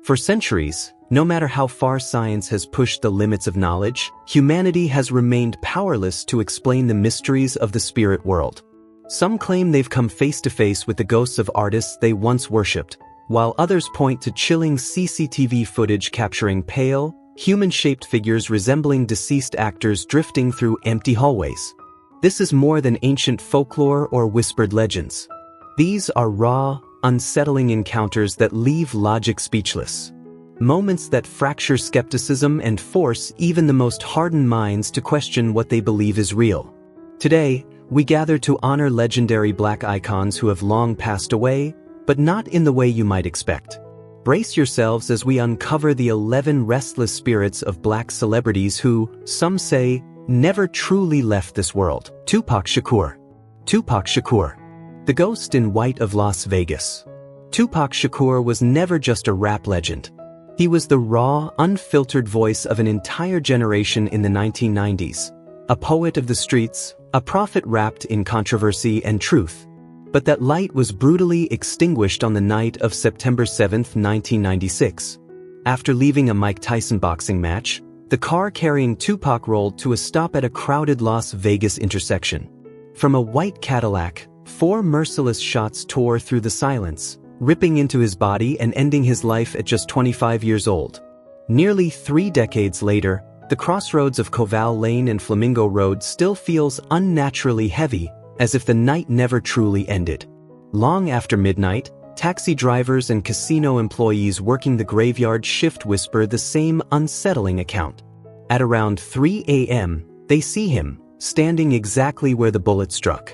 For centuries, no matter how far science has pushed the limits of knowledge, humanity has remained powerless to explain the mysteries of the spirit world. Some claim they've come face to face with the ghosts of artists they once worshipped, while others point to chilling CCTV footage capturing pale, human-shaped figures resembling deceased actors drifting through empty hallways. This is more than ancient folklore or whispered legends. These are raw, unsettling encounters that leave logic speechless. Moments that fracture skepticism and force even the most hardened minds to question what they believe is real. Today, we gather to honor legendary Black icons who have long passed away, but not in the way you might expect. Brace yourselves as we uncover the 11 restless spirits of Black celebrities who, some say, never truly left this world. Tupac Shakur. Tupac Shakur. The Ghost in White of Las Vegas. Tupac Shakur was never just a rap legend. He was the raw, unfiltered voice of an entire generation in the 1990s. A poet of the streets, a prophet wrapped in controversy and truth. But that light was brutally extinguished on the night of September 7, 1996. After leaving a Mike Tyson boxing match, the car carrying Tupac rolled to a stop at a crowded Las Vegas intersection. From a white Cadillac, 4 merciless shots tore through the silence, ripping into his body and ending his life at just 25 years old. Nearly 3 decades later, the crossroads of Koval Lane and Flamingo Road still feels unnaturally heavy, as if the night never truly ended. Long after midnight, taxi drivers and casino employees working the graveyard shift whisper the same unsettling account. At around 3 a.m., they see him, standing exactly where the bullet struck.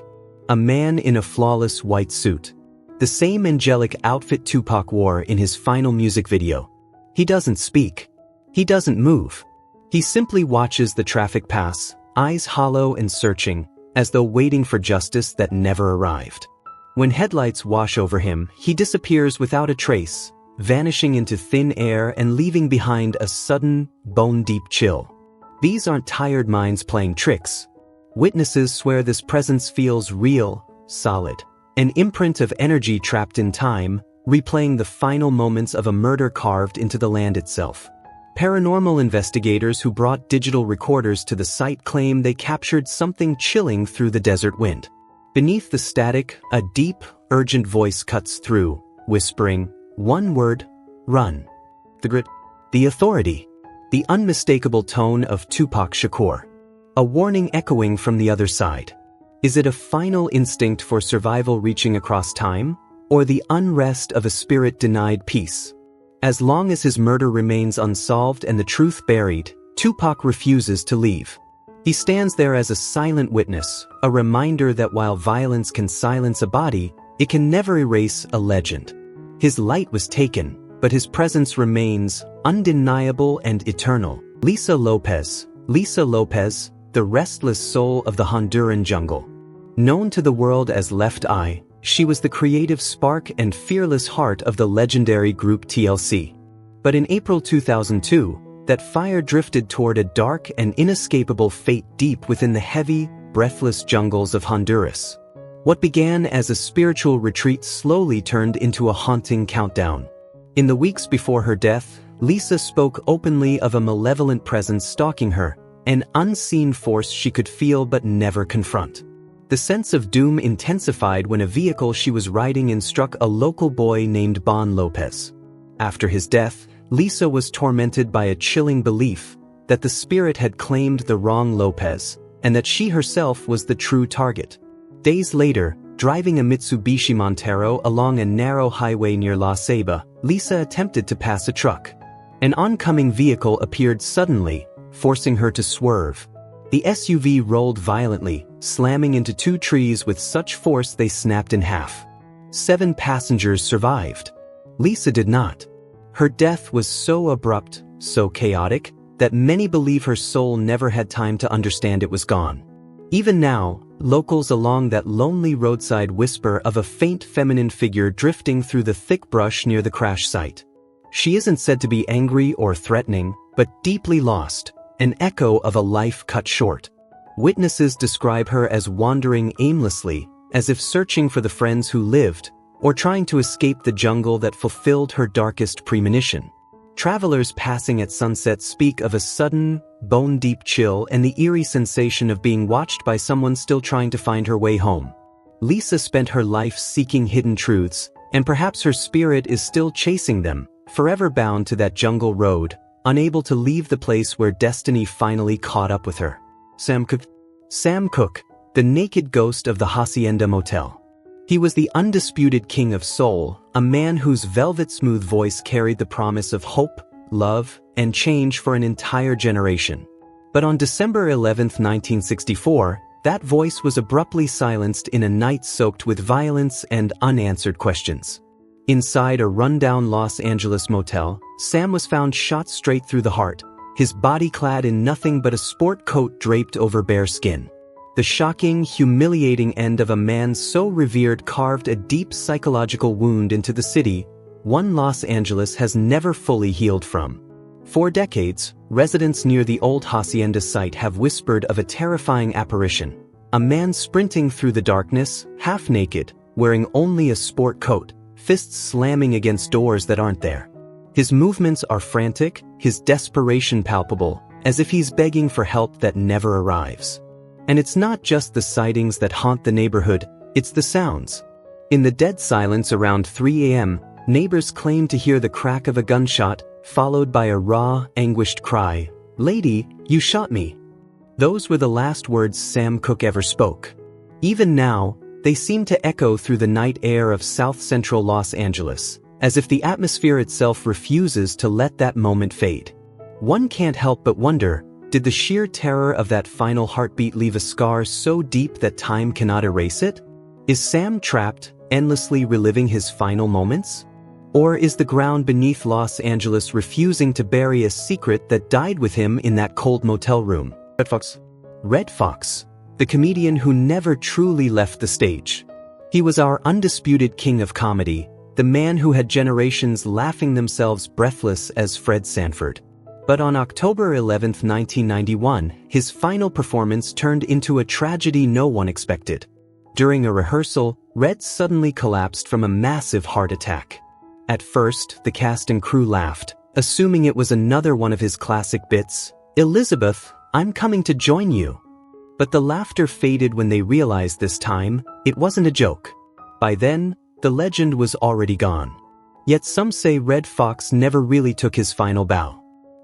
A man in a flawless white suit. The same angelic outfit Tupac wore in his final music video. He doesn't speak. He doesn't move. He simply watches the traffic pass, eyes hollow and searching, as though waiting for justice that never arrived. When headlights wash over him, he disappears without a trace, vanishing into thin air and leaving behind a sudden, bone-deep chill. These aren't tired minds playing tricks. Witnesses swear this presence feels real, solid. An imprint of energy trapped in time, replaying the final moments of a murder carved into the land itself. Paranormal investigators who brought digital recorders to the site claim they captured something chilling through the desert wind. Beneath the static, a deep, urgent voice cuts through, whispering, one word, run. The grit, the authority, the unmistakable tone of Tupac Shakur. A warning echoing from the other side. Is it a final instinct for survival reaching across time, or the unrest of a spirit denied peace? As long as his murder remains unsolved and the truth buried, Tupac refuses to leave. He stands there as a silent witness, a reminder that while violence can silence a body, it can never erase a legend. His light was taken, but his presence remains undeniable and eternal. Lisa Lopez, the restless soul of the Honduran jungle. Known to the world as Left Eye, she was the creative spark and fearless heart of the legendary group TLC. But in April 2002, that fire drifted toward a dark and inescapable fate deep within the heavy, breathless jungles of Honduras. What began as a spiritual retreat slowly turned into a haunting countdown. In the weeks before her death, Lisa spoke openly of a malevolent presence stalking her, an unseen force she could feel but never confront. The sense of doom intensified when a vehicle she was riding in struck a local boy named Bon Lopez. After his death, Lisa was tormented by a chilling belief that the spirit had claimed the wrong Lopez, and that she herself was the true target. Days later, driving a Mitsubishi Montero along a narrow highway near La Ceiba, Lisa attempted to pass a truck. An oncoming vehicle appeared suddenly, forcing her to swerve. The SUV rolled violently, slamming into 2 trees with such force they snapped in half. 7 passengers survived. Lisa did not. Her death was so abrupt, so chaotic, that many believe her soul never had time to understand it was gone. Even now, locals along that lonely roadside whisper of a faint feminine figure drifting through the thick brush near the crash site. She isn't said to be angry or threatening, but deeply lost, an echo of a life cut short. Witnesses describe her as wandering aimlessly, as if searching for the friends who lived, or trying to escape the jungle that fulfilled her darkest premonition. Travelers passing at sunset speak of a sudden, bone-deep chill and the eerie sensation of being watched by someone still trying to find her way home. Lisa spent her life seeking hidden truths, and perhaps her spirit is still chasing them, forever bound to that jungle road, unable to leave the place where destiny finally caught up with her. Sam Cooke, the naked ghost of the Hacienda Motel. He was the undisputed king of soul, a man whose velvet-smooth voice carried the promise of hope, love, and change for an entire generation. But on December 11, 1964, that voice was abruptly silenced in a night soaked with violence and unanswered questions. Inside a rundown Los Angeles motel, Sam was found shot straight through the heart, his body clad in nothing but a sport coat draped over bare skin. The shocking, humiliating end of a man so revered carved a deep psychological wound into the city, one Los Angeles has never fully healed from. For decades, residents near the old Hacienda site have whispered of a terrifying apparition, a man sprinting through the darkness, half naked, wearing only a sport coat, fists slamming against doors that aren't there. His movements are frantic, his desperation palpable, as if he's begging for help that never arrives. And it's not just the sightings that haunt the neighborhood, it's the sounds. In the dead silence around 3 a.m., neighbors claim to hear the crack of a gunshot, followed by a raw, anguished cry, "Lady, you shot me." Those were the last words Sam Cooke ever spoke. Even now, they seem to echo through the night air of south-central Los Angeles, as if the atmosphere itself refuses to let that moment fade. One can't help but wonder, did the sheer terror of that final heartbeat leave a scar so deep that time cannot erase it? Is Sam trapped, endlessly reliving his final moments? Or is the ground beneath Los Angeles refusing to bury a secret that died with him in that cold motel room? Red Fox, the comedian who never truly left the stage. He was our undisputed king of comedy, the man who had generations laughing themselves breathless as Fred Sanford. But on October 11, 1991, his final performance turned into a tragedy no one expected. During a rehearsal, Red suddenly collapsed from a massive heart attack. At first, the cast and crew laughed, assuming it was another one of his classic bits, "Elizabeth, I'm coming to join you." But the laughter faded when they realized this time, it wasn't a joke. By then, the legend was already gone. Yet some say Red Fox never really took his final bow.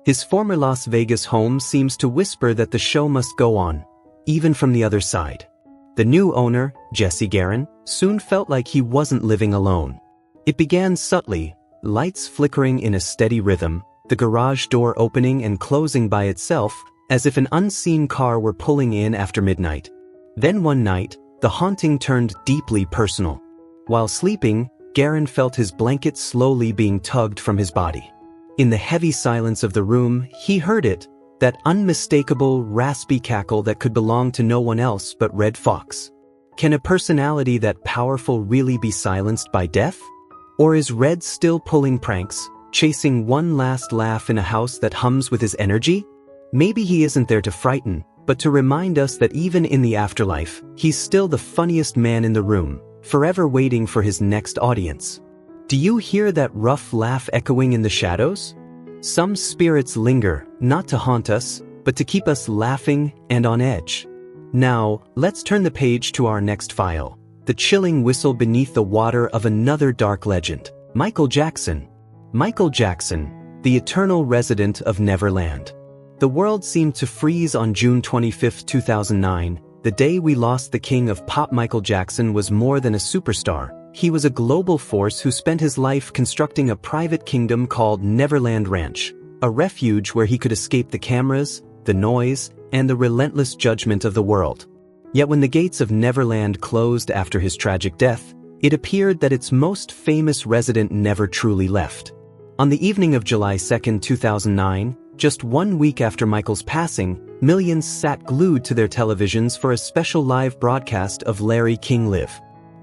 His former Las Vegas home seems to whisper that the show must go on, even from the other side. The new owner, Jesse Guerin, soon felt like he wasn't living alone. It began subtly, lights flickering in a steady rhythm, the garage door opening and closing by itself, as if an unseen car were pulling in after midnight. Then one night, the haunting turned deeply personal. While sleeping, Guerin felt his blanket slowly being tugged from his body. In the heavy silence of the room, he heard it, that unmistakable, raspy cackle that could belong to no one else but Red Fox. Can a personality that powerful really be silenced by death? Or is Red still pulling pranks, chasing one last laugh in a house that hums with his energy? Maybe he isn't there to frighten, but to remind us that even in the afterlife, he's still the funniest man in the room, forever waiting for his next audience. Do you hear that rough laugh echoing in the shadows? Some spirits linger, not to haunt us, but to keep us laughing and on edge. Now, let's turn the page to our next file, the chilling whistle beneath the water of another dark legend, Michael Jackson. Michael Jackson, the eternal resident of Neverland. The world seemed to freeze on June 25, 2009. The day we lost the king of pop. Michael Jackson was more than a superstar. He was a global force who spent his life constructing a private kingdom called Neverland Ranch, a refuge where he could escape the cameras, the noise, and the relentless judgment of the world. Yet when the gates of Neverland closed after his tragic death, it appeared that its most famous resident never truly left. On the evening of July 2, 2009, just 1 week after Michael's passing, millions sat glued to their televisions for a special live broadcast of Larry King Live.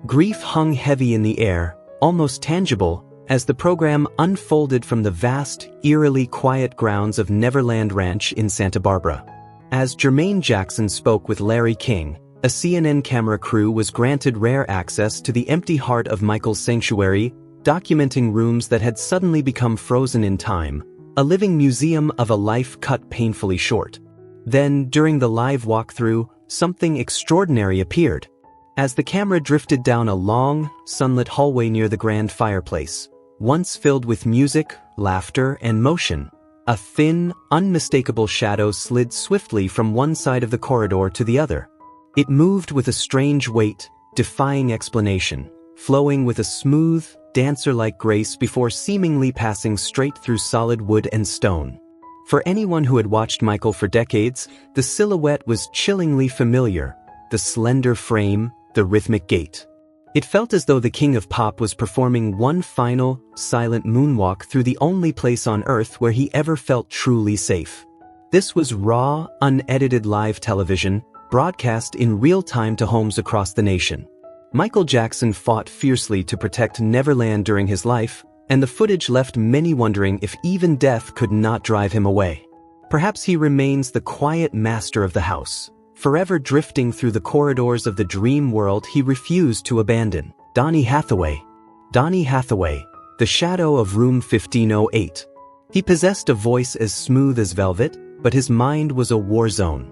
Grief hung heavy in the air, almost tangible, as the program unfolded from the vast, eerily quiet grounds of Neverland Ranch in Santa Barbara. As Jermaine Jackson spoke with Larry King, a CNN camera crew was granted rare access to the empty heart of Michael's sanctuary, documenting rooms that had suddenly become frozen in time, a living museum of a life cut painfully short. Then, during the live walkthrough, something extraordinary appeared. As the camera drifted down a long, sunlit hallway near the grand fireplace, once filled with music, laughter, and motion, a thin, unmistakable shadow slid swiftly from one side of the corridor to the other. It moved with a strange weight, defying explanation, flowing with a smooth, dancer-like grace before seemingly passing straight through solid wood and stone. For anyone who had watched Michael for decades, the silhouette was chillingly familiar, the slender frame, the rhythmic gait. It felt as though the king of pop was performing one final, silent moonwalk through the only place on earth where he ever felt truly safe. This was raw, unedited live television, broadcast in real time to homes across the nation. Michael Jackson fought fiercely to protect Neverland during his life, and the footage left many wondering if even death could not drive him away. Perhaps he remains the quiet master of the house, forever drifting through the corridors of the dream world he refused to abandon. Donny Hathaway. Donny Hathaway, the shadow of room 1508. He possessed a voice as smooth as velvet, but his mind was a war zone.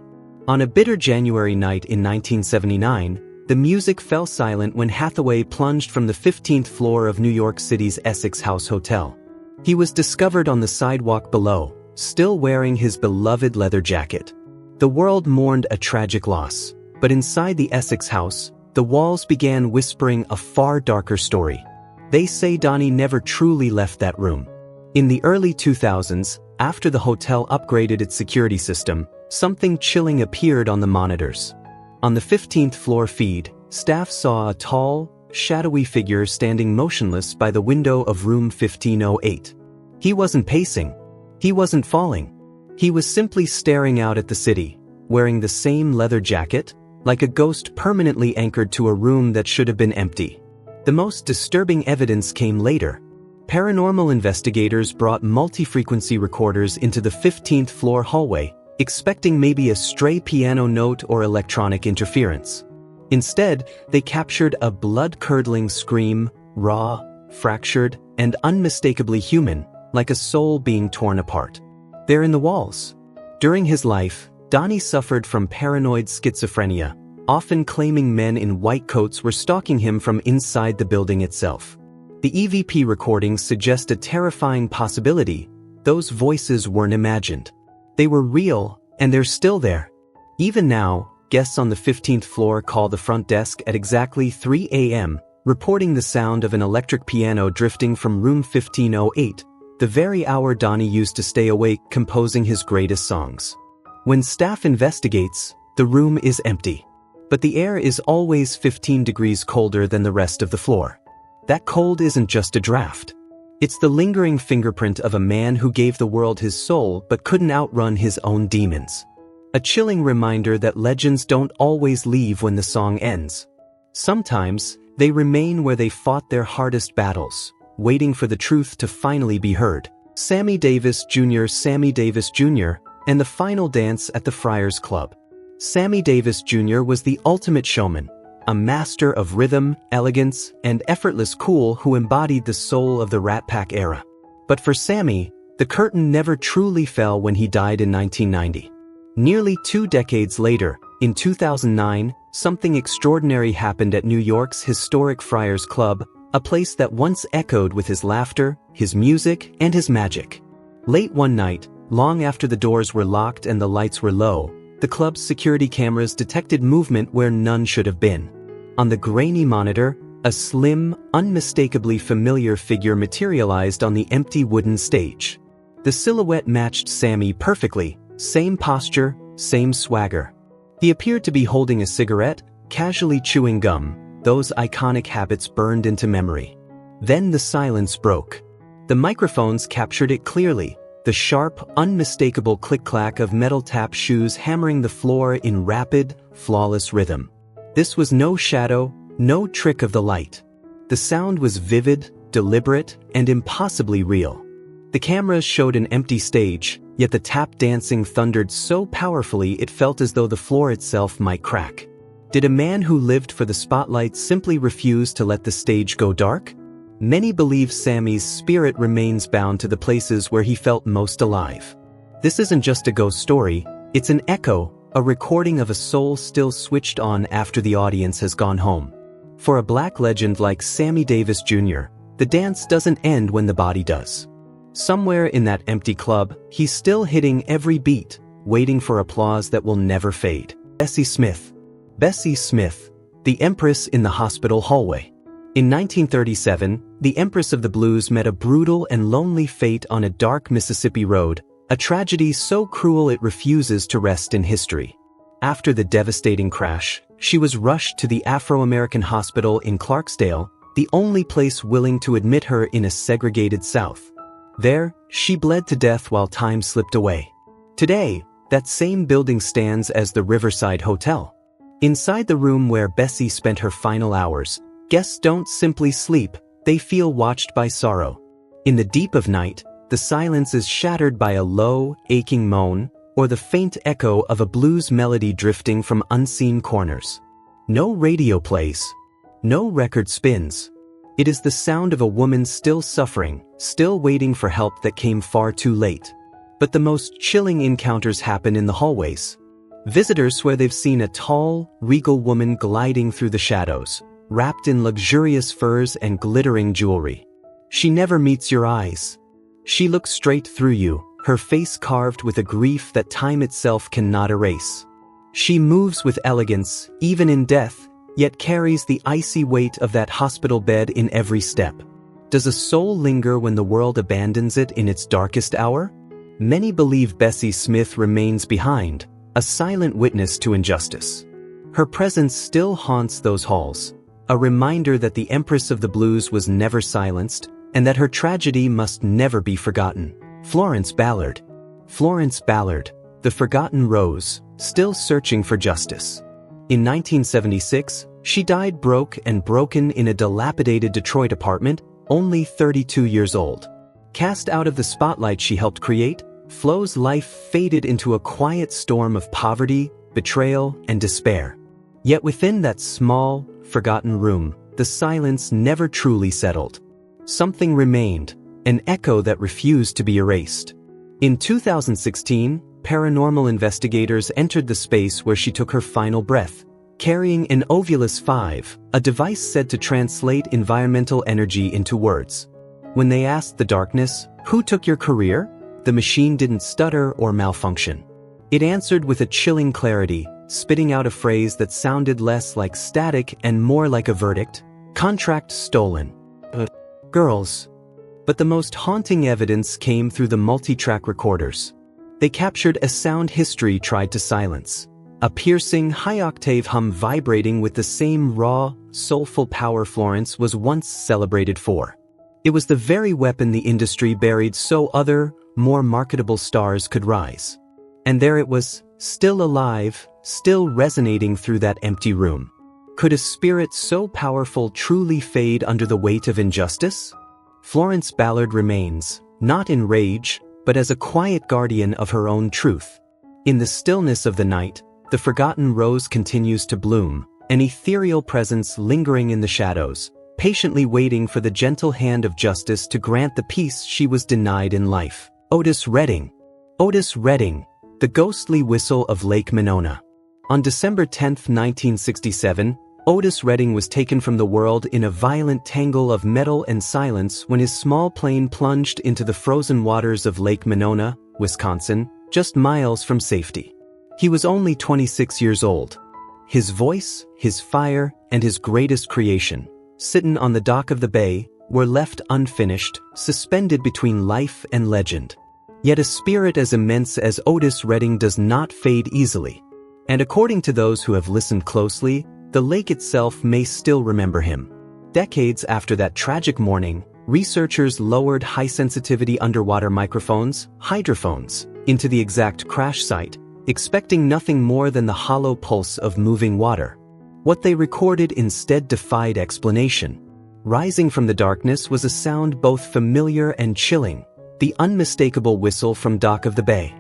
On a bitter January night in 1979, the music fell silent when Hathaway plunged from the 15th floor of New York City's Essex House Hotel. He was discovered on the sidewalk below, still wearing his beloved leather jacket. The world mourned a tragic loss, but inside the Essex House, the walls began whispering a far darker story. They say Donny never truly left that room. In the early 2000s, after the hotel upgraded its security system, something chilling appeared on the monitors. On the 15th floor feed, staff saw a tall, shadowy figure standing motionless by the window of room 1508. He wasn't pacing. He wasn't falling. He was simply staring out at the city, wearing the same leather jacket, like a ghost permanently anchored to a room that should have been empty. The most disturbing evidence came later. Paranormal investigators brought multi-frequency recorders into the 15th floor hallway, expecting maybe a stray piano note or electronic interference. Instead, they captured a blood-curdling scream, raw, fractured, and unmistakably human, like a soul being torn apart. They're in the walls. During his life, Donny suffered from paranoid schizophrenia, often claiming men in white coats were stalking him from inside the building itself. The EVP recordings suggest a terrifying possibility. Those voices weren't imagined. They were real, and they're still there. Even now, guests on the 15th floor call the front desk at exactly 3 a.m., reporting the sound of an electric piano drifting from room 1508, the very hour Donny used to stay awake composing his greatest songs. When staff investigates, the room is empty. But the air is always 15 degrees colder than the rest of the floor. That cold isn't just a draft. It's the lingering fingerprint of a man who gave the world his soul but couldn't outrun his own demons. A chilling reminder that legends don't always leave when the song ends. Sometimes, they remain where they fought their hardest battles, waiting for the truth to finally be heard. Sammy Davis Jr. Sammy Davis Jr. and the final dance at the Friars Club. Sammy Davis Jr. was the ultimate showman, a master of rhythm, elegance, and effortless cool who embodied the soul of the Rat Pack era. But for Sammy, the curtain never truly fell when he died in 1990. Nearly 2 decades later, in 2009, something extraordinary happened at New York's historic Friars Club, a place that once echoed with his laughter, his music, and his magic. Late one night, long after the doors were locked and the lights were low, the club's security cameras detected movement where none should have been. On the grainy monitor, a slim, unmistakably familiar figure materialized on the empty wooden stage. The silhouette matched Sammy perfectly, same posture, same swagger. He appeared to be holding a cigarette, casually chewing gum, those iconic habits burned into memory. Then the silence broke. The microphones captured it clearly, the sharp, unmistakable click-clack of metal tap shoes hammering the floor in rapid, flawless rhythm. This was no shadow, no trick of the light. The sound was vivid, deliberate, and impossibly real. The cameras showed an empty stage, yet the tap dancing thundered so powerfully it felt as though the floor itself might crack. Did a man who lived for the spotlight simply refuse to let the stage go dark? Many believe Sammy's spirit remains bound to the places where he felt most alive. This isn't just a ghost story, it's an echo, a recording of a soul still switched on after the audience has gone home. For a black legend like Sammy Davis Jr., the dance doesn't end when the body does. Somewhere in that empty club, he's still hitting every beat, waiting for applause that will never fade. Bessie Smith. Bessie Smith, the Empress in the hospital hallway. In 1937, the Empress of the Blues met a brutal and lonely fate on a dark Mississippi road, a tragedy so cruel it refuses to rest in history. After the devastating crash, she was rushed to the Afro-American hospital in Clarksdale, the only place willing to admit her in a segregated South. There, she bled to death while time slipped away. Today, that same building stands as the Riverside Hotel. Inside the room where Bessie spent her final hours, guests don't simply sleep, they feel watched by sorrow. In the deep of night, the silence is shattered by a low, aching moan, or the faint echo of a blues melody drifting from unseen corners. No radio plays. No record spins. It is the sound of a woman still suffering, still waiting for help that came far too late. But the most chilling encounters happen in the hallways. Visitors swear they've seen a tall, regal woman gliding through the shadows, wrapped in luxurious furs and glittering jewelry. She never meets your eyes. She looks straight through you, her face carved with a grief that time itself cannot erase. She moves with elegance, even in death, yet carries the icy weight of that hospital bed in every step. Does a soul linger when the world abandons it in its darkest hour? Many believe Bessie Smith remains behind, a silent witness to injustice. Her presence still haunts those halls, a reminder that the Empress of the Blues was never silenced, and that her tragedy must never be forgotten. Florence Ballard. Florence Ballard, the forgotten rose, still searching for justice. In 1976, she died broke and broken in a dilapidated Detroit apartment, only 32 years old. Cast out of the spotlight she helped create, Flo's life faded into a quiet storm of poverty, betrayal, and despair. Yet within that small, forgotten room, the silence never truly settled. Something remained, an echo that refused to be erased. In 2016, paranormal investigators entered the space where she took her final breath, carrying an Ovulus 5, a device said to translate environmental energy into words. When they asked the darkness, "Who took your career?" the machine didn't stutter or malfunction. It answered with a chilling clarity, spitting out a phrase that sounded less like static and more like a verdict: "Contract stolen." Girls. But the most haunting evidence came through the multi-track recorders. They captured a sound history tried to silence. A piercing, high-octave hum vibrating with the same raw, soulful power Florence was once celebrated for. It was the very weapon the industry buried so other, more marketable stars could rise. And there it was, still alive, still resonating through that empty room. Could a spirit so powerful truly fade under the weight of injustice? Florence Ballard remains, not in rage, but as a quiet guardian of her own truth. In the stillness of the night, the forgotten rose continues to bloom, an ethereal presence lingering in the shadows, patiently waiting for the gentle hand of justice to grant the peace she was denied in life. Otis Redding. Otis Redding, the ghostly whistle of Lake Monona. On December 10, 1967, Otis Redding was taken from the world in a violent tangle of metal and silence when his small plane plunged into the frozen waters of Lake Monona, Wisconsin, just miles from safety. He was only 26 years old. His voice, his fire, and his greatest creation, sitting on the dock of the bay, were left unfinished, suspended between life and legend. Yet a spirit as immense as Otis Redding does not fade easily. And according to those who have listened closely, the lake itself may still remember him. Decades after that tragic morning, researchers lowered high-sensitivity underwater microphones, hydrophones, into the exact crash site, expecting nothing more than the hollow pulse of moving water. What they recorded instead defied explanation. Rising from the darkness was a sound both familiar and chilling, the unmistakable whistle from dock of the bay.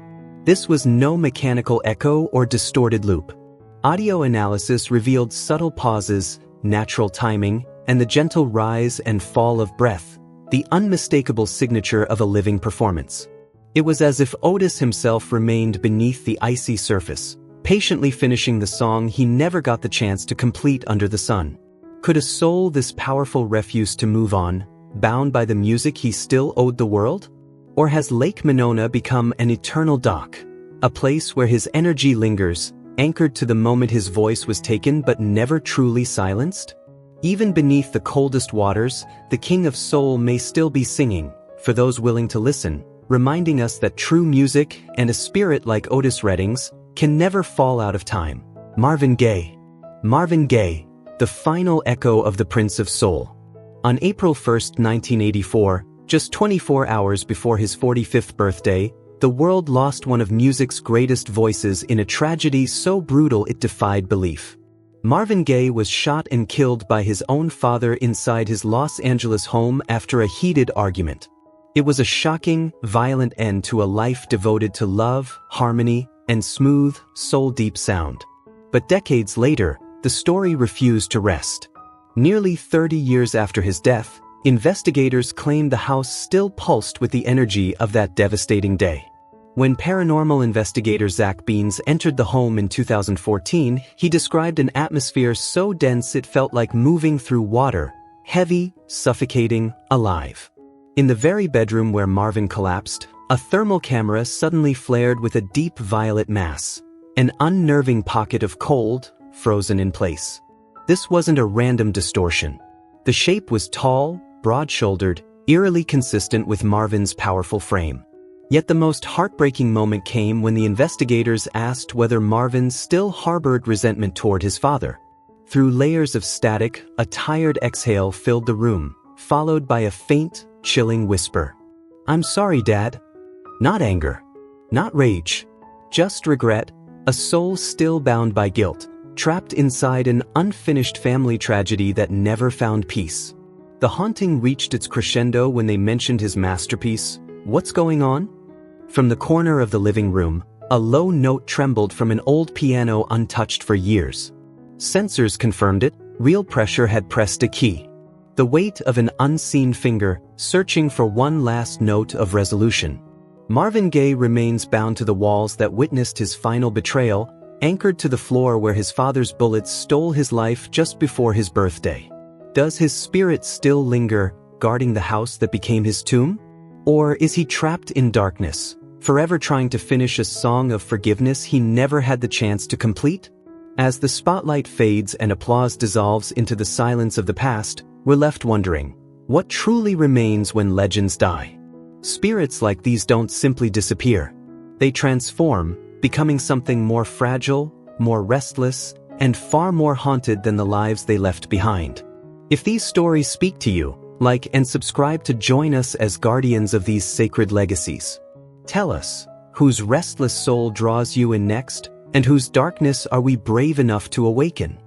This was no mechanical echo or distorted loop. Audio analysis revealed subtle pauses, natural timing, and the gentle rise and fall of breath, the unmistakable signature of a living performance. It was as if Otis himself remained beneath the icy surface, patiently finishing the song he never got the chance to complete under the sun. Could a soul this powerful refuse to move on, bound by the music he still owed the world? Or has Lake Monona become an eternal dock, a place where his energy lingers, anchored to the moment his voice was taken but never truly silenced? Even beneath the coldest waters, the King of Soul may still be singing, for those willing to listen, reminding us that true music and a spirit like Otis Redding's can never fall out of time. Marvin Gaye. Marvin Gaye, the final echo of the Prince of Soul. On April 1, 1984, just 24 hours before his 45th birthday, the world lost one of music's greatest voices in a tragedy so brutal it defied belief. Marvin Gaye was shot and killed by his own father inside his Los Angeles home after a heated argument. It was a shocking, violent end to a life devoted to love, harmony, and smooth, soul-deep sound. But decades later, the story refused to rest. Nearly 30 years after his death, investigators claimed the house still pulsed with the energy of that devastating day. When paranormal investigator Zach Beans entered the home in 2014, he described an atmosphere so dense it felt like moving through water, heavy, suffocating, alive. In the very bedroom where Marvin collapsed, a thermal camera suddenly flared with a deep violet mass, an unnerving pocket of cold, frozen in place. This wasn't a random distortion. The shape was tall, broad-shouldered, eerily consistent with Marvin's powerful frame. Yet the most heartbreaking moment came when the investigators asked whether Marvin still harbored resentment toward his father. Through layers of static, a tired exhale filled the room, followed by a faint, chilling whisper. "I'm sorry, Dad." Not anger. Not rage. Just regret, a soul still bound by guilt, trapped inside an unfinished family tragedy that never found peace. The haunting reached its crescendo when they mentioned his masterpiece, What's Going On? From the corner of the living room, a low note trembled from an old piano untouched for years. Sensors confirmed it, real pressure had pressed a key. The weight of an unseen finger, searching for one last note of resolution. Marvin Gaye remains bound to the walls that witnessed his final betrayal, anchored to the floor where his father's bullets stole his life just before his birthday. Does his spirit still linger, guarding the house that became his tomb? Or is he trapped in darkness, forever trying to finish a song of forgiveness he never had the chance to complete? As the spotlight fades and applause dissolves into the silence of the past, we're left wondering, what truly remains when legends die? Spirits like these don't simply disappear. They transform, becoming something more fragile, more restless, and far more haunted than the lives they left behind. If these stories speak to you, like and subscribe to join us as guardians of these sacred legacies. Tell us, whose restless soul draws you in next, and whose darkness are we brave enough to awaken?